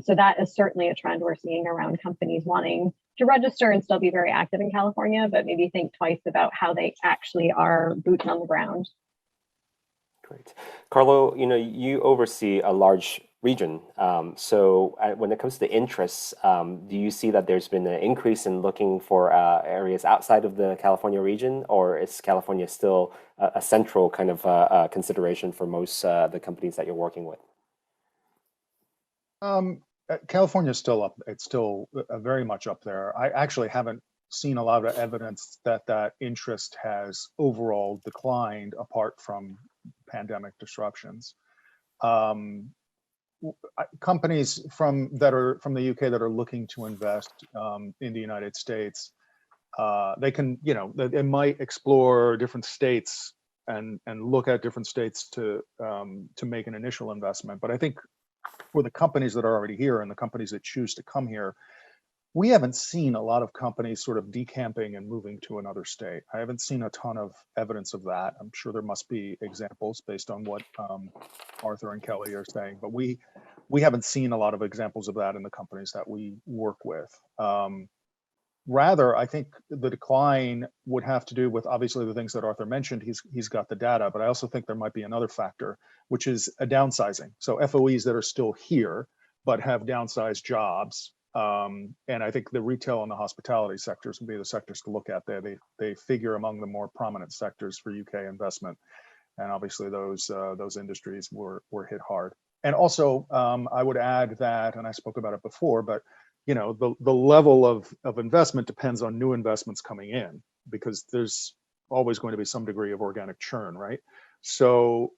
So that is certainly a trend we're seeing around companies wanting to register and still be very active in California, but maybe think twice about how they actually are boots on the ground. Great. Carlo, you oversee a large region. So when it comes to interests, do you see that there's been an increase in looking for areas outside of the California region, or is California still a central kind of consideration for most the companies that you're working with? California is still up. It's still very much up there. I actually haven't seen a lot of evidence that interest has overall declined apart from pandemic disruptions. Companies from the UK that are looking to invest in the United States, they can, they might explore different states and look at different states to make an initial investment. But I think for the companies that are already here and the companies that choose to come here, we haven't seen a lot of companies sort of decamping and moving to another state. I haven't seen a ton of evidence of that. I'm sure there must be examples based on what Arthur and Kelly are saying, but we haven't seen a lot of examples of that in the companies that we work with. Rather, I think the decline would have to do with obviously the things that Arthur mentioned. He's got the data, but I also think there might be another factor, which is a downsizing. So FOEs that are still here, but have downsized jobs. And I think the retail and the hospitality sectors would be the sectors to look at there. They figure among the more prominent sectors for UK investment. And obviously those industries were hit hard. And also, I would add that, and I spoke about it before, but the level of investment depends on new investments coming in, because there's always going to be some degree of organic churn, right? So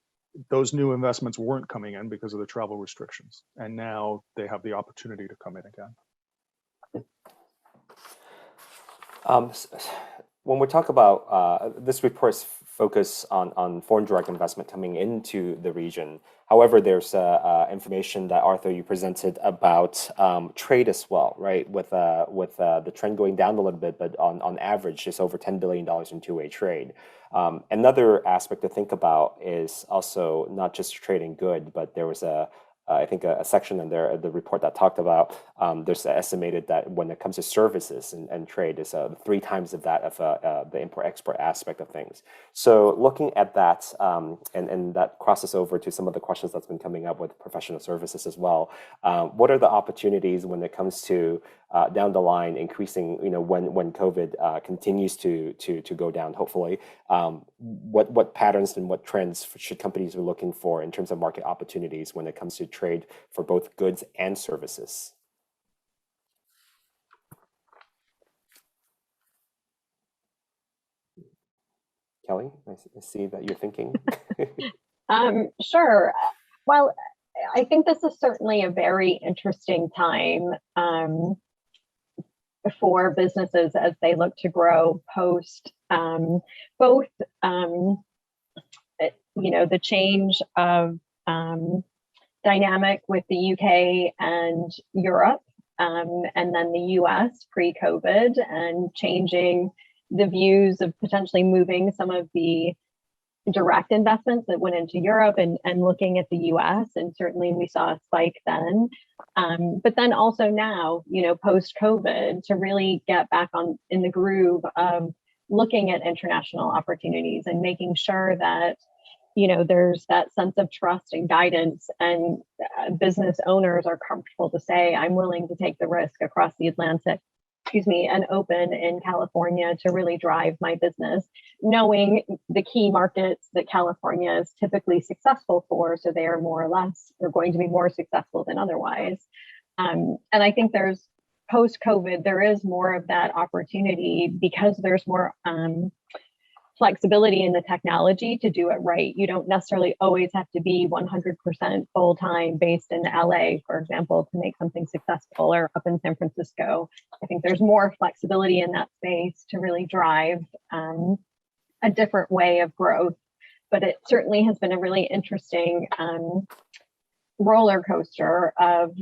those new investments weren't coming in because of the travel restrictions, and now they have the opportunity to come in again. When we talk about this report is focus on foreign direct investment coming into the region. However, there's information that Arthur you presented about trade as well, right? With the trend going down a little bit, but on average, it's over $10 billion in two-way trade. Another aspect to think about is also not just trading good, but there was I think a section in there, the report that talked about, there's estimated that when it comes to services and trade is 3 times of that of the import-export aspect of things. So looking at that, and that crosses over to some of the questions that's been coming up with professional services as well. What are the opportunities when it comes to down the line increasing, when COVID continues to go down, hopefully, what patterns and what trends should companies be looking for in terms of market opportunities when it comes to trade for both goods and services? Kelly, I see that you're thinking. Sure. Well, I think this is certainly a very interesting time for businesses as they look to grow post both the change of dynamic with the UK and Europe, and then the US pre-COVID, and changing the views of potentially moving some of the direct investments that went into Europe and looking at the US. And certainly we saw a spike then. But then also now, post-COVID, to really get back in the groove of looking at international opportunities and making sure that, there's that sense of trust and guidance, and business owners are comfortable to say, I'm willing to take the risk across the Atlantic, and open in California to really drive my business, knowing the key markets that California is typically successful for. So they are going to be more successful than otherwise. And I think there's post-COVID, there is more of that opportunity because there's more flexibility in the technology to do it right. You don't necessarily always have to be 100% full-time based in LA, for example, to make something successful, or up in San Francisco. I think there's more flexibility in that space to really drive a different way of growth. But it certainly has been a really interesting roller coaster of,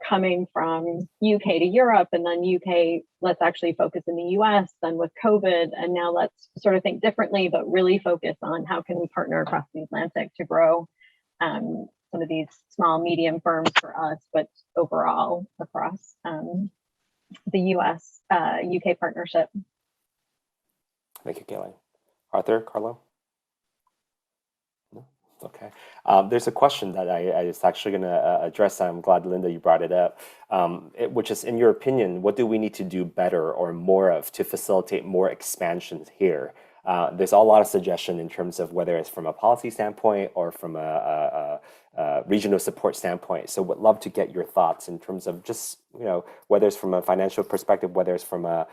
coming from UK to Europe, and then UK, let's actually focus in the US, then with COVID, and now let's sort of think differently, but really focus on how can we partner across the Atlantic to grow some of these small, medium firms for us, but overall across the US UK partnership. Thank you, Kelly. Arthur, Carlo? Okay. There's a question that I was actually going to address. I'm glad, Linda, you brought it up, which is, in your opinion, what do we need to do better or more of to facilitate more expansions here? There's a lot of suggestion in terms of whether it's from a policy standpoint or from a regional support standpoint. So would love to get your thoughts in terms of just, whether it's from a financial perspective, whether it's from a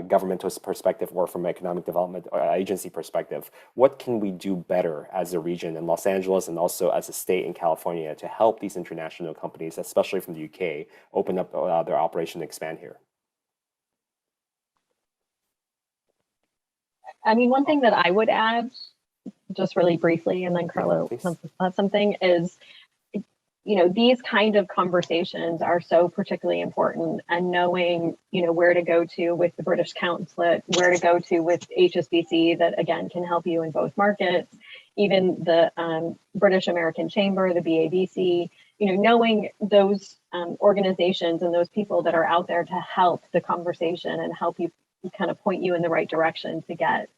governmental perspective, or from an economic development or agency perspective. What can we do better as a region in Los Angeles and also as a state in California to help these international companies, especially from the UK, open up their operation and expand here? I mean, one thing that I would add, just really briefly, and then Carlo has something, is, these kind of conversations are so particularly important, and knowing, where to go to with the British Consulate, where to go to with HSBC, that again can help you in both markets, even the British American Chamber, the BABC, knowing those organizations and those people that are out there to help the conversation and help you kind of point you in the right direction to get,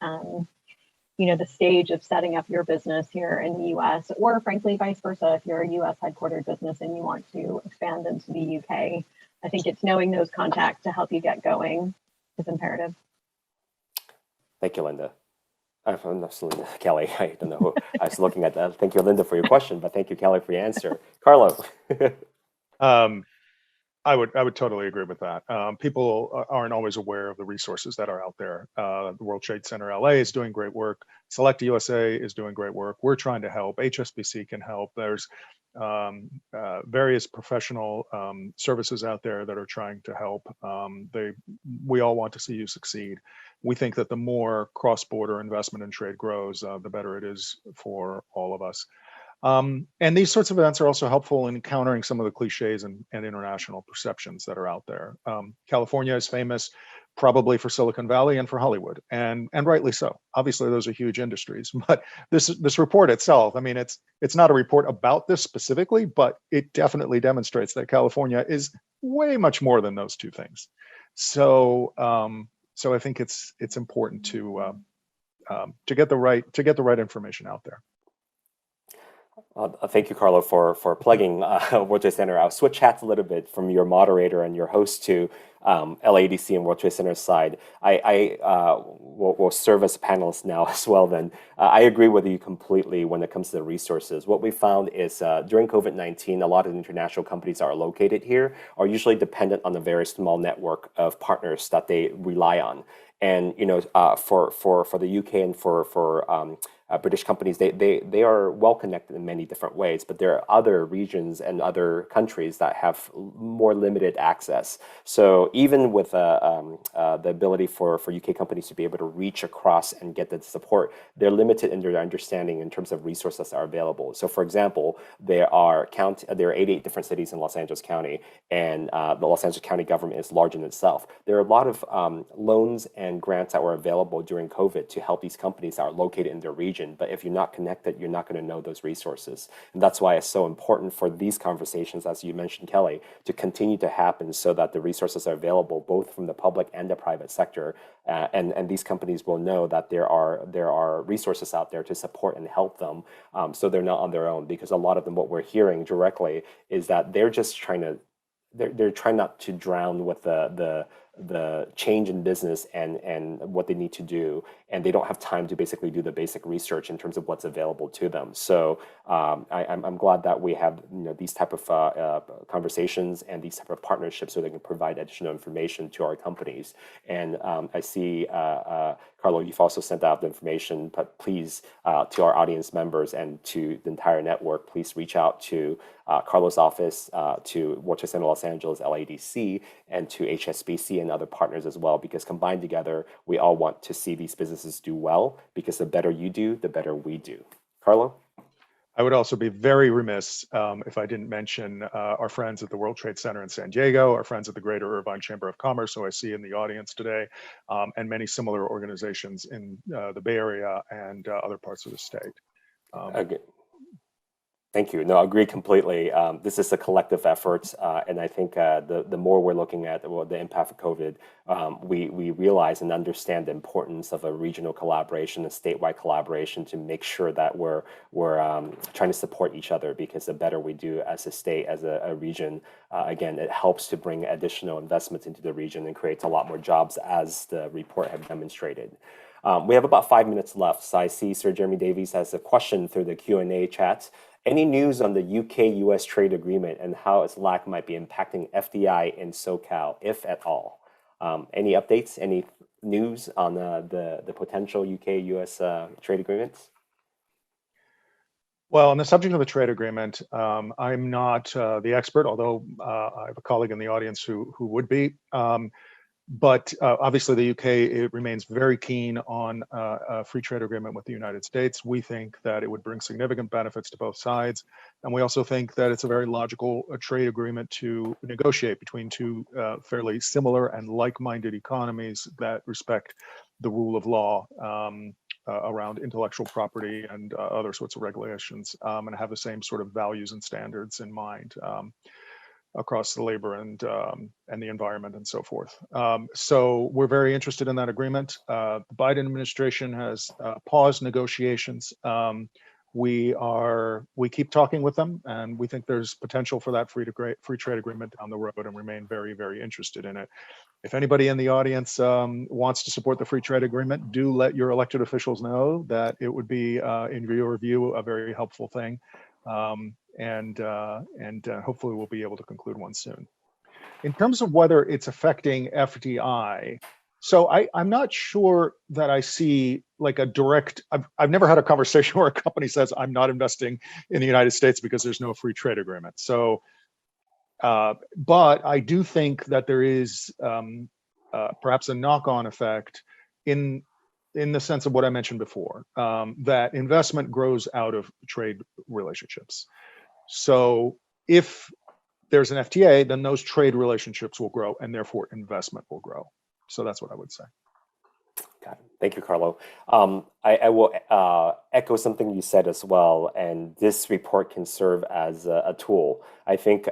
the stage of setting up your business here in the US, or frankly, vice versa, if you're a US headquartered business and you want to expand into the UK. I think it's knowing those contacts to help you get going is imperative. Thank you, Linda. Kelly, I don't know who I was looking at that. Thank you, Linda, for your question, but thank you, Kelly, for your answer. Carlo. I would totally agree with that. People aren't always aware of the resources that are out there. The World Trade Center LA is doing great work. Select USA is doing great work. We're trying to help. HSBC can help. There's various professional services out there that are trying to help. We all want to see you succeed. We think that the more cross-border investment and trade grows, the better it is for all of us. And these sorts of events are also helpful in countering some of the cliches and international perceptions that are out there. California is famous probably for Silicon Valley and for Hollywood, and rightly so. Obviously, those are huge industries. But this report itself, I mean, it's not a report about this specifically, but it definitely demonstrates that California is way much more than those two things. So I think it's important to get the right information out there. Thank you, Carlo, for plugging World Trade Center. I'll switch hats a little bit from your moderator and your host to LADC and World Trade Center's side. I will serve as a panelist now as well then. I agree with you completely when it comes to the resources. What we found is during COVID-19, a lot of international companies that are located here are usually dependent on a very small network of partners that they rely on. And for the UK and for British companies, they are well connected in many different ways, but there are other regions and other countries that have more limited access. So even with the ability for UK companies to be able to reach across and get the support, they're limited in their understanding in terms of resources that are available. So for example, there are 88 different cities in Los Angeles County, and the Los Angeles County government is large in itself. There are a lot of loans and grants that were available during COVID to help these companies that are located in their region. But if you're not connected, you're not going to know those resources. And that's why it's so important for these conversations, as you mentioned, Kelly, to continue to happen so that the resources are available both from the public and the private sector. And these companies will know that there are resources out there to support and help them, so they're not on their own. Because a lot of them, what we're hearing directly is that they're just they're trying not to drown with the change in business and what they need to do, and they don't have time to basically do the basic research in terms of what's available to them. So I'm glad that we have these type of conversations and these type of partnerships so they can provide additional information to our companies. And I see Carlo, you've also sent out the information, but please to our audience members and to the entire network, please reach out to Carlo's office, to World Trade Center Los Angeles, LADC, and to HSBC and other partners as well, because combined together, we all want to see these businesses do well, because the better you do, the better we do. Carlo? I would also be very remiss if I didn't mention our friends at the World Trade Center in San Diego, our friends at the Greater Irvine Chamber of Commerce, who I see in the audience today, and many similar organizations in the Bay Area and other parts of the state. Okay. Thank you. No, I agree completely. This is a collective effort, and I think the more we're looking at the impact of COVID, we realize and understand the importance of a regional collaboration, a statewide collaboration, to make sure that we're trying to support each other. Because the better we do as a state, as a region, again, it helps to bring additional investments into the region and creates a lot more jobs, as the report had demonstrated. We have about 5 minutes left, so I see Sir Jeremy Davies has a question through the Q&A chat. Any news on the UK-US trade agreement and how its lack might be impacting FDI in SoCal, if at all? Any updates, any news on the potential UK-US trade agreements? Well, on the subject of the trade agreement, I'm not the expert, although I have a colleague in the audience who would be. But obviously, the UK, it remains very keen on a free trade agreement with the United States. We think that it would bring significant benefits to both sides. And we also think that it's a very logical trade agreement to negotiate between two fairly similar and like-minded economies that respect the rule of law around intellectual property and other sorts of regulations, and have the same sort of values and standards in mind across the labor and the environment and so forth. So we're very interested in that agreement. The Biden administration has paused negotiations. We keep talking with them, and we think there's potential for that free trade agreement down the road, and remain very, very interested in it. If anybody in the audience wants to support the free trade agreement, do let your elected officials know that it would be, in your view, a very helpful thing. And hopefully we'll be able to conclude one soon. In terms of whether it's affecting FDI, So I'm not sure that I see like a direct, I've never had a conversation where a company says, I'm not investing in the United States because there's no free trade agreement. So, but I do think that there is perhaps a knock-on effect in the sense of what I mentioned before, that investment grows out of trade relationships. So if there's an FTA, then those trade relationships will grow and therefore investment will grow. So that's what I would say. Got it. Thank you, Carlo. I will echo something you said as well, and this report can serve as a tool. I think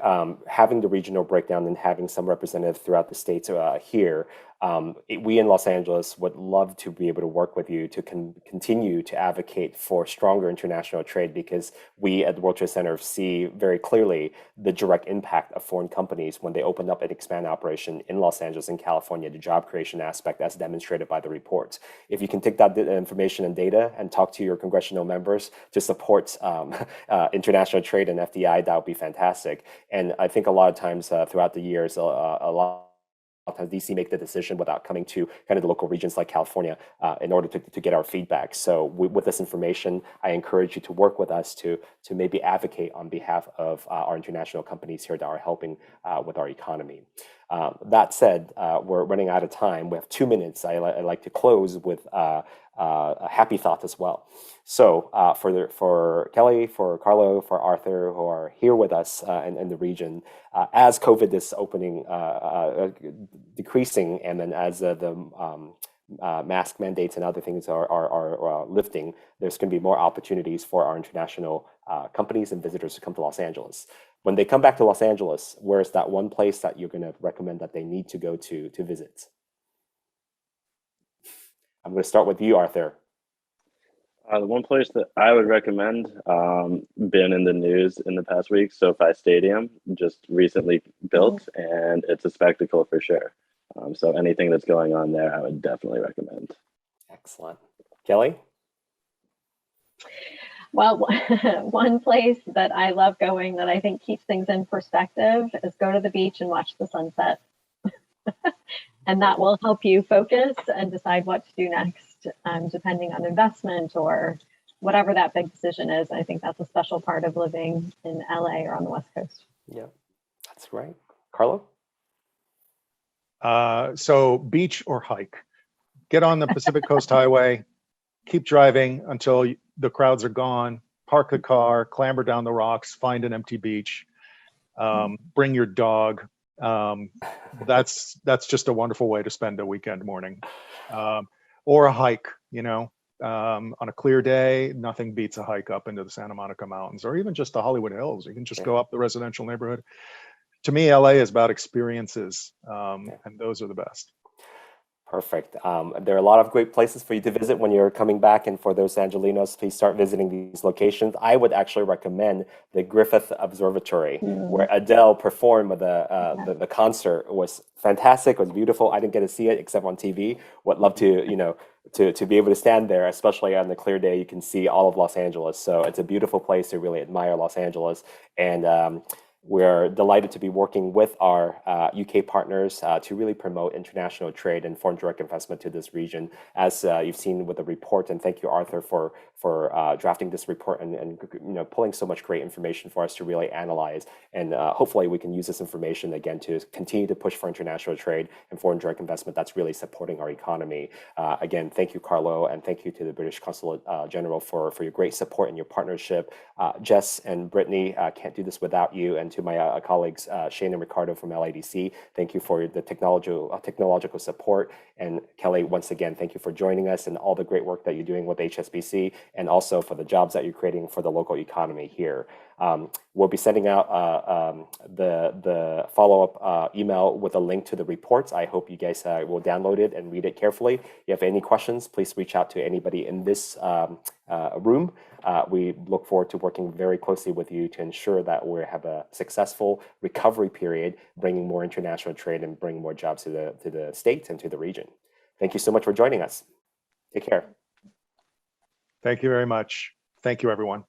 having the regional breakdown and having some representatives throughout the states here, we in Los Angeles would love to be able to work with you to continue to advocate for stronger international trade, because we at the World Trade Center see very clearly the direct impact of foreign companies when they open up and expand operation in Los Angeles and California, the job creation aspect as demonstrated by the report. If you can take that information and data and talk to your congressional members to support international trade and FDI, that would be fantastic. And I think a lot of times throughout the years, a lot of times DC make the decision without coming to kind of the local regions like California in order to get our feedback. So with this information, I encourage you to work with us to maybe advocate on behalf of our international companies here that are helping with our economy. That said, we're running out of time. We have 2 minutes. I like to close with a happy thought as well. So for Kelly, for Carlo, for Arthur, who are here with us in the region, as COVID is decreasing, and then as the mask mandates and other things are lifting, there's going to be more opportunities for our international companies and visitors to come to Los Angeles. When they come back to Los Angeles, where's that one place that you're going to recommend that they need to go to visit? I'm going to start with you, Arthur. The one place that I would recommend, been in the news in the past week, SoFi Stadium, just recently built, and it's a spectacle for sure. So anything that's going on there, I would definitely recommend. Excellent. Kelly? Well, one place that I love going that I think keeps things in perspective is go to the beach and watch the sunset. And that will help you focus and decide what to do next, depending on investment or whatever that big decision is. I think that's a special part of living in LA or on the West Coast. Yeah, that's right. Carlo? So beach or hike. Get on the Pacific Coast Highway, keep driving until the crowds are gone, park the car, clamber down the rocks, find an empty beach, bring your dog. That's just a wonderful way to spend a weekend morning. Or a hike, on a clear day, nothing beats a hike up into the Santa Monica Mountains or even just the Hollywood Hills. You can just go up the residential neighborhood. To me, LA is about experiences, and those are the best. Perfect. There are a lot of great places for you to visit when you're coming back. And for those Angelinos, please start visiting these locations. I would actually recommend the Griffith Observatory, where Adele performed with the concert. It was fantastic. It was beautiful. I didn't get to see it except on TV. Would love to, to be able to stand there, especially on the clear day. You can see all of Los Angeles. So it's a beautiful place to really admire Los Angeles. And we're delighted to be working with our UK partners to really promote international trade and foreign direct investment to this region, as you've seen with the report. And thank you, Arthur, for drafting this report and pulling so much great information for us to really analyze. And hopefully we can use this information again to continue to push for international trade and foreign direct investment that's really supporting our economy. Again, thank you, Carlo, and thank you to the British Consulate General for your great support and your partnership. Jess and Brittany, can't do this without you. And to my colleagues, Shane and Ricardo from LADC, thank you for the technological support. And Kelly, once again, thank you for joining us and all the great work that you're doing with HSBC, and also for the jobs that you're creating for the local economy here. We'll be sending out the follow-up email with a link to the reports. I hope you guys will download it and read it carefully. If you have any questions, please reach out to anybody in this room. We look forward to working very closely with you to ensure that we have a successful recovery period, bringing more international trade and bringing more jobs to the States and to the region. Thank you so much for joining us. Take care. Thank you very much. Thank you, everyone.